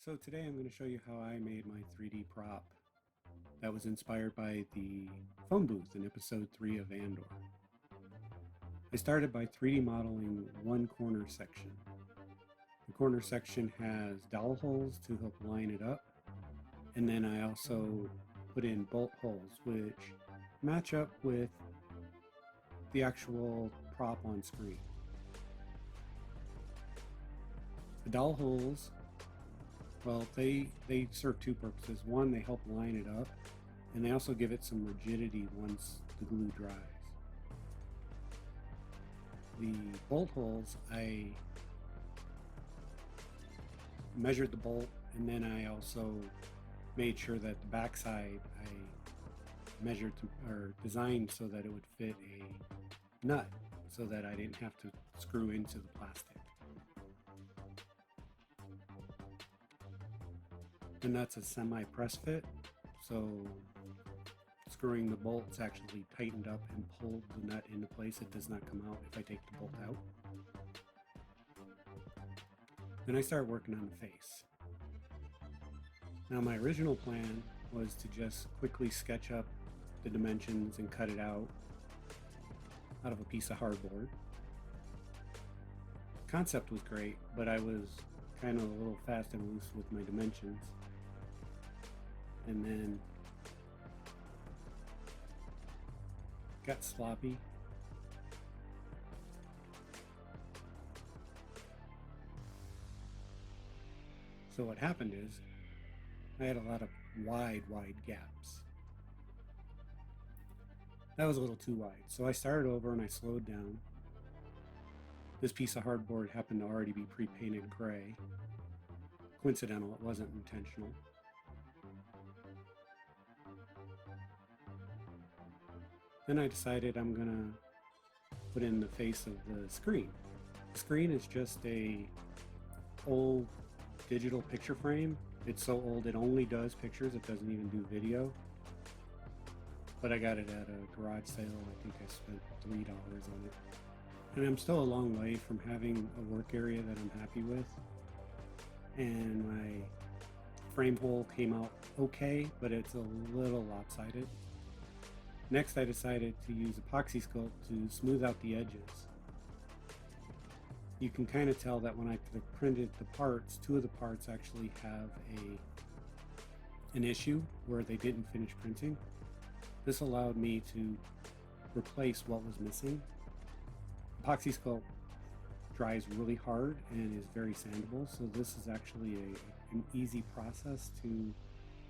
So today I'm going to show you how I made my 3D prop that was inspired by the phone booth in episode 3 of Andor. I started by 3D modeling one corner section. The corner section has dowel holes to help line it up, and then I also put in bolt holes which match up with the actual prop on screen. The dowel holes, well, they serve two purposes. One, they help line it up, and they also give it some rigidity once the glue dries. The bolt holes, I measured the bolt, and then I also made sure that the backside I measured or designed so that it would fit a nut so that I didn't have to screw into the plastic. The nut's a semi-press fit, so screwing the bolts actually tightened up and pulled the nut into place. It does not come out if I take the bolt out. Then I start working on the face. Now my original plan was to just quickly sketch up the dimensions and cut it out of a piece of hardboard. Concept was great, but I was kind of a little fast and loose with my dimensions. And then got sloppy. So what happened is I had a lot of wide gaps. That was a little too wide. So I started over and I slowed down. This piece of hardboard happened to already be pre-painted gray. Coincidental, it wasn't intentional. Then I decided I'm gonna put in the face of the screen. The screen is just a old digital picture frame. It's so old it only does pictures, it doesn't even do video. But I got it at a garage sale. I think I spent $3 on it. And I'm still a long way from having a work area that I'm happy with. And my frame hole came out okay, but it's a little lopsided. Next, I decided to use epoxy sculpt to smooth out the edges. You can kind of tell that when I printed the parts, two of the parts actually have an issue where they didn't finish printing. This allowed me to replace what was missing. Epoxy sculpt dries really hard and is very sandable, so this is actually an easy process to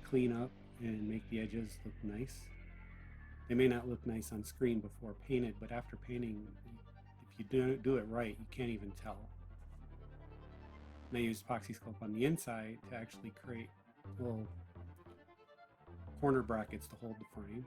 clean up and make the edges look nice. They may not look nice on screen before painted, but after painting, if you do it right, you can't even tell. And I used epoxy sculpt on the inside to actually create little corner brackets to hold the frame.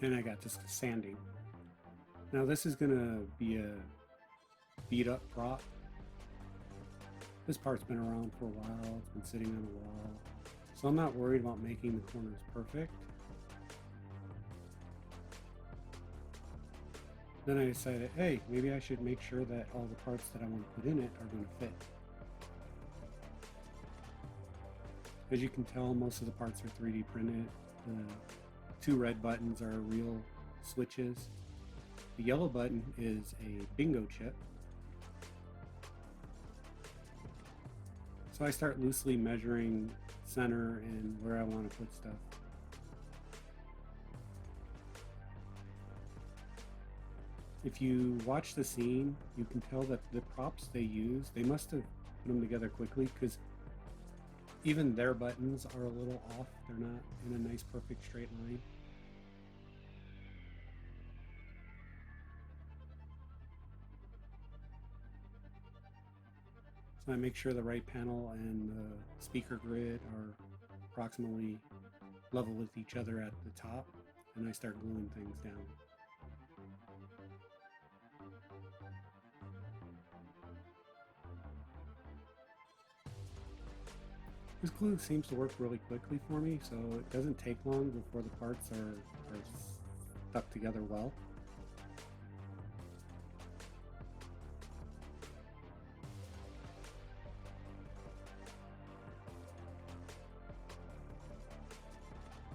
And I got just sanding. Now this is gonna be a beat up prop. This part's been around for a while, it's been sitting on the wall. So I'm not worried about making the corners perfect. Then I decided, hey, maybe I should make sure that all the parts that I want to put in it are going to fit. As you can tell, most of the parts are 3D printed. The two red buttons are real switches. The yellow button is a bingo chip. So I start loosely measuring center and where I want to put stuff. If you watch the scene, you can tell that the props they use, they must have put them together quickly because even their buttons are a little off. They're not in a nice perfect straight line. So I make sure the right panel and the speaker grid are approximately level with each other at the top, and I start gluing things down. This glue seems to work really quickly for me, so it doesn't take long before the parts are stuck together well.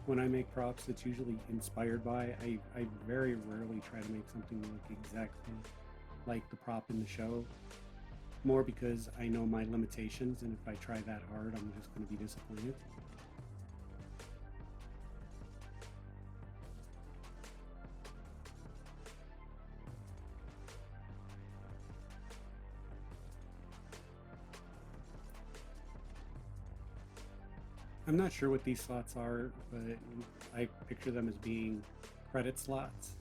when I make props, it's usually inspired by. I very rarely try to make something look exactly like the prop in the show, more because I know my limitations, and if I try that hard, I'm just going to be disappointed. I'm not sure what these slots are, but I picture them as being credit slots.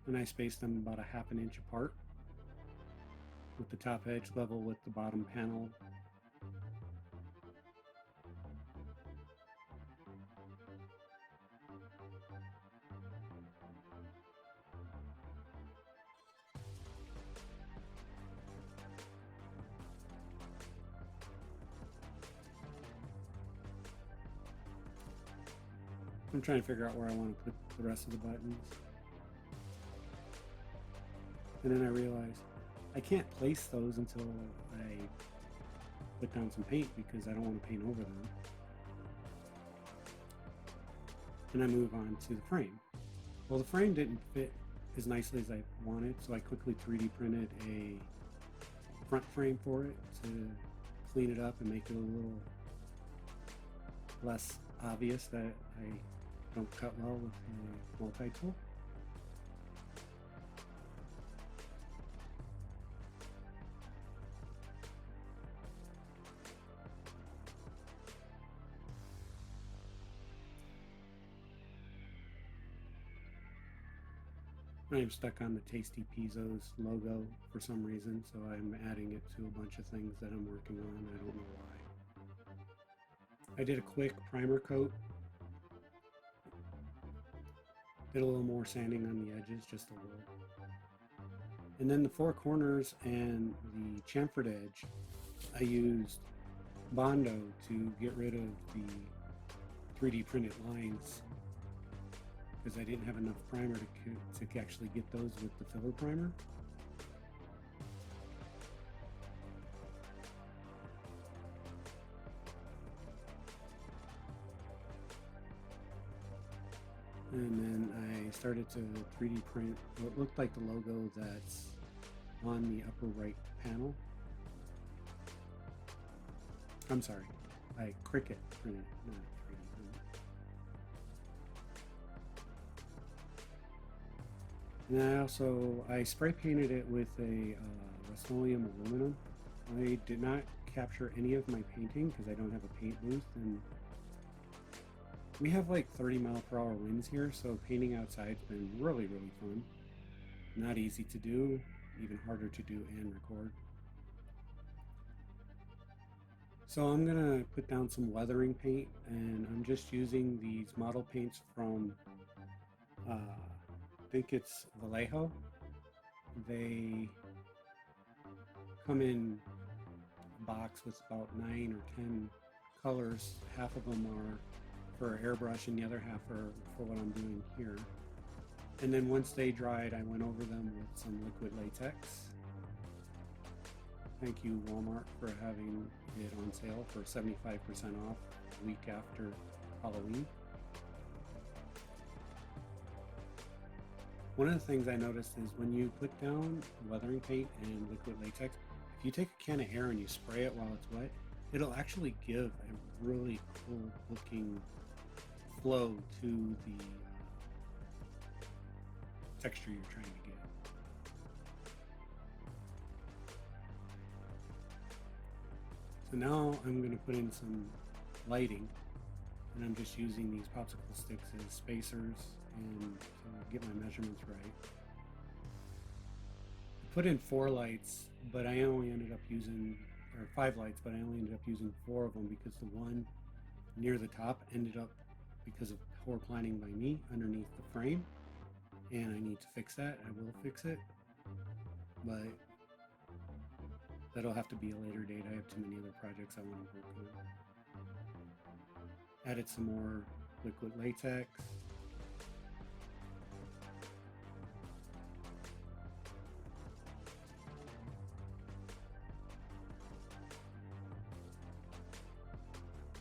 And I spaced them about a half an inch apart, with the top edge level with the bottom panel. I'm trying to figure out where I want to put the rest of the buttons. And then I realized I can't place those until I put down some paint, because I don't want to paint over them. And I move on to the frame. Well, the frame didn't fit as nicely as I wanted, so I quickly 3D printed a front frame for it to clean it up and make it a little less obvious that I don't cut well with the multi-tool. I'm stuck on the Tasty Peezos logo for some reason, so I'm adding it to a bunch of things that I'm working on. I don't know why. I did a quick primer coat. Did a little more sanding on the edges, just a little. And then the four corners and the chamfered edge, I used Bondo to get rid of the 3D printed lines, because I didn't have enough primer to actually get those with the filler primer. And then I started to 3D print what looked like the logo that's on the upper right panel. I'm sorry, I Cricut printed, not 3D printed. And I also, I spray painted it with a Rust-Oleum aluminum. I did not capture any of my painting because I don't have a paint booth, and we have like 30-mile-per-hour winds here, so painting outside's been really fun. Not easy to do, even harder to do and record. So I'm gonna put down some weathering paint, and I'm just using these model paints from I think it's Vallejo. They come in a box with about 9 or 10 colors. Half of them are for airbrush and the other half are for what I'm doing here. And then once they dried, I went over them with some liquid latex. Thank you, Walmart, for having it on sale for 75% off a week after Halloween. One of the things I noticed is when you put down weathering paint and liquid latex, if you take a can of air and you spray it while it's wet, it'll actually give a really cool looking flow to the texture you're trying to get. So now I'm going to put in some lighting, and I'm just using these popsicle sticks as spacers and to get my measurements right. I put in 4 lights, but I only ended up using, or 5 lights, but I only ended up using 4 of them because the one near the top ended up, because of poor planning by me, underneath the frame, and I need to fix that. I will fix it, but that'll have to be a later date. I have too many other projects I want to work on. Added some more liquid latex.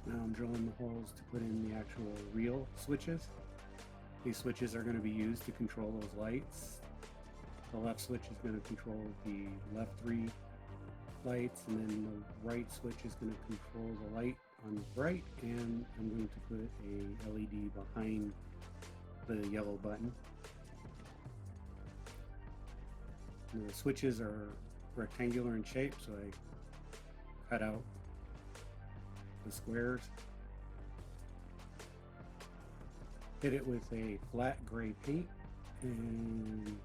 Now I'm drilling the holes to put in the actual real switches. These switches are going to be used to control those lights. The left switch is going to control the left 3 lights, and then the right switch is going to control the light on the right, and I'm going to put a LED behind the yellow button. The switches are rectangular in shape, so I cut out the squares, hit it with a flat gray paint, and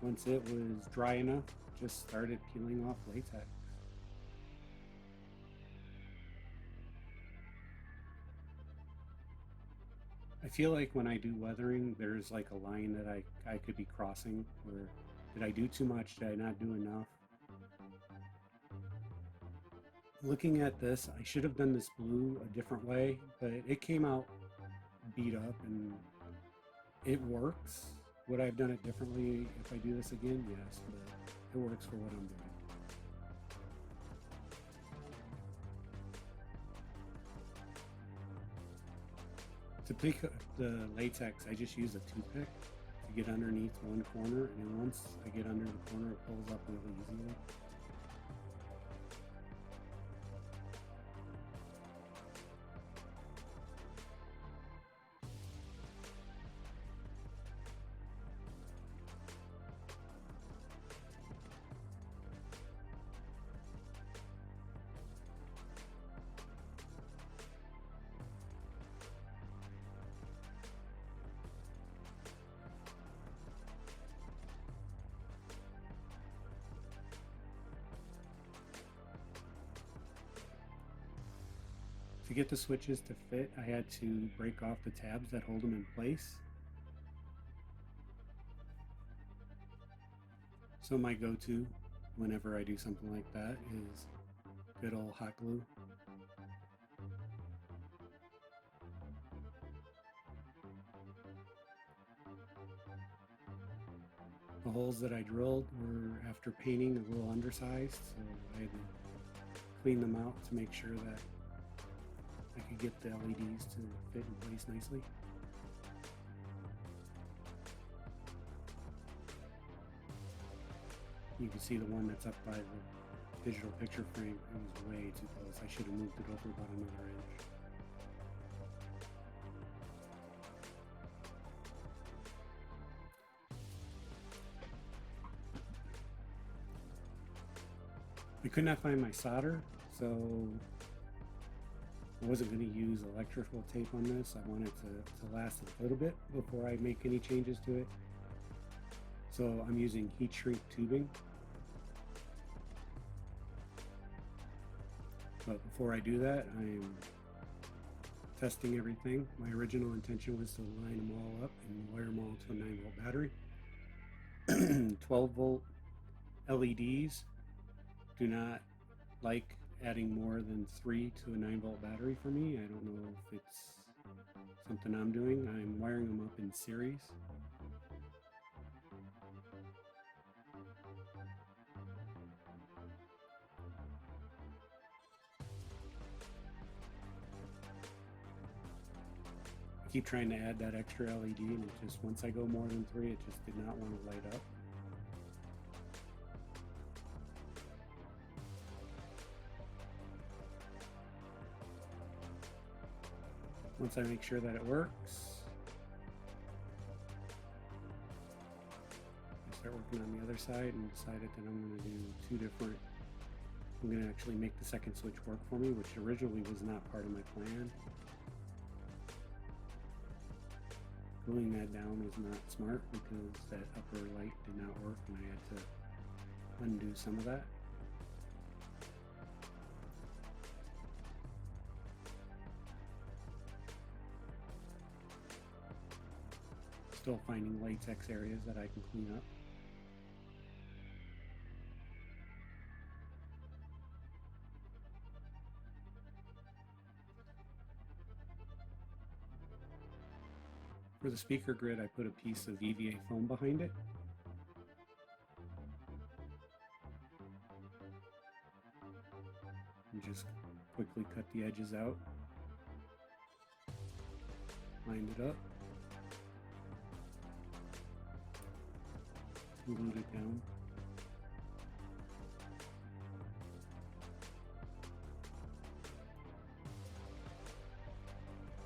once it was dry enough, just started peeling off latex. I feel like when I do weathering, there's like a line that I could be crossing, where did I do too much? Did I not do enough? Looking at this, I should have done this blue a different way, but it came out beat up and it works. Would I have done it differently if I do this again? Yes, but it works for what I'm doing. To pick up the latex, I just use a toothpick to get underneath one corner, and then once I get under the corner, it pulls up really easily. To get the switches to fit, I had to break off the tabs that hold them in place. So my go-to whenever I do something like that is good old hot glue. The holes that I drilled were after painting a little undersized, so I had to clean them out to make sure that I could get the LEDs to fit in place nicely. You can see the one that's up by the digital picture frame, it was way too close. I should have moved it over about another inch. I could not find my solder, so I wasn't going to use electrical tape on this. I wanted to last a little bit before I make any changes to it. So I'm using heat shrink tubing. But before I do that, I'm testing everything. My original intention was to line them all up and wire them all to a 9-volt battery. 12-volt LEDs do not like adding more than 3 to a 9-volt battery for me. I don't know if it's something I'm doing. I'm wiring them up in series. I keep trying to add that extra LED, and it just, once I go more than 3, it just did not want to light up. Once I make sure that it works, I start working on the other side and decided that I'm going to do 2 different. I'm going to actually make the second switch work for me, which originally was not part of my plan. Gluing that down was not smart because that upper light did not work and I had to undo some of that. Still finding latex areas that I can clean up. For the speaker grid, I put a piece of EVA foam behind it. And just quickly cut the edges out. lined it up, glued it down.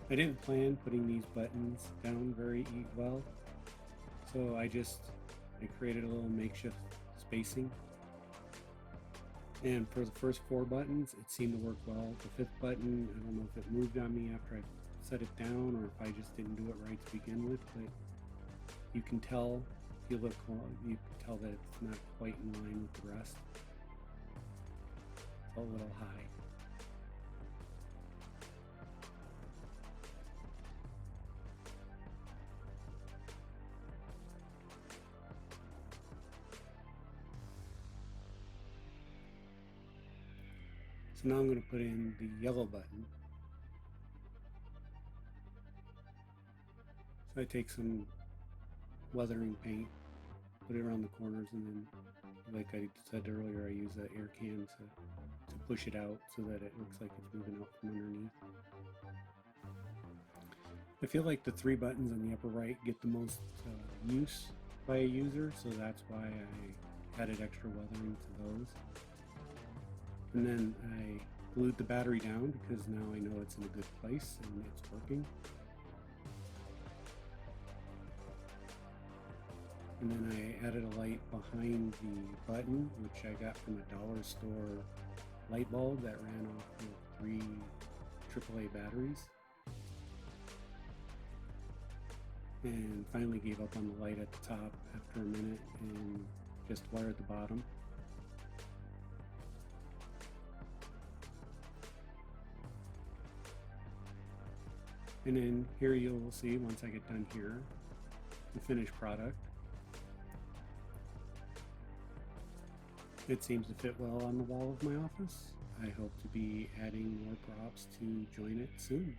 I didn't plan putting these buttons down very well, so I created a little makeshift spacing. And for the first 4 buttons, it seemed to work well. The 5th button, I don't know if it moved on me after I set it down or if I just didn't do it right to begin with, but you can tell, if you look, you can tell that it's not quite in line with the rest. It's a little high. So now I'm going to put in the yellow button. So I take some weathering paint, put it around the corners, and then, like I said earlier, I use an air can to push it out so that it looks like it's moving out from underneath. I feel like the 3 buttons on the upper right get the most use by a user, so that's why I added extra weathering to those. And then I glued the battery down because now I know it's in a good place and it's working. And then I added a light behind the button, which I got from a dollar store light bulb that ran off of 3 AAA batteries. And finally gave up on the light at the top after a minute and just wired the bottom. And then here you'll see, once I get done here, the finished product. It seems to fit well on the wall of my office. I hope to be adding more props to join it soon.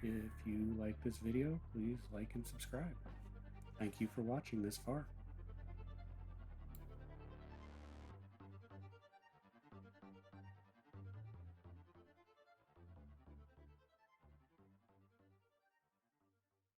If you like this video, please like and subscribe. Thank you for watching this far.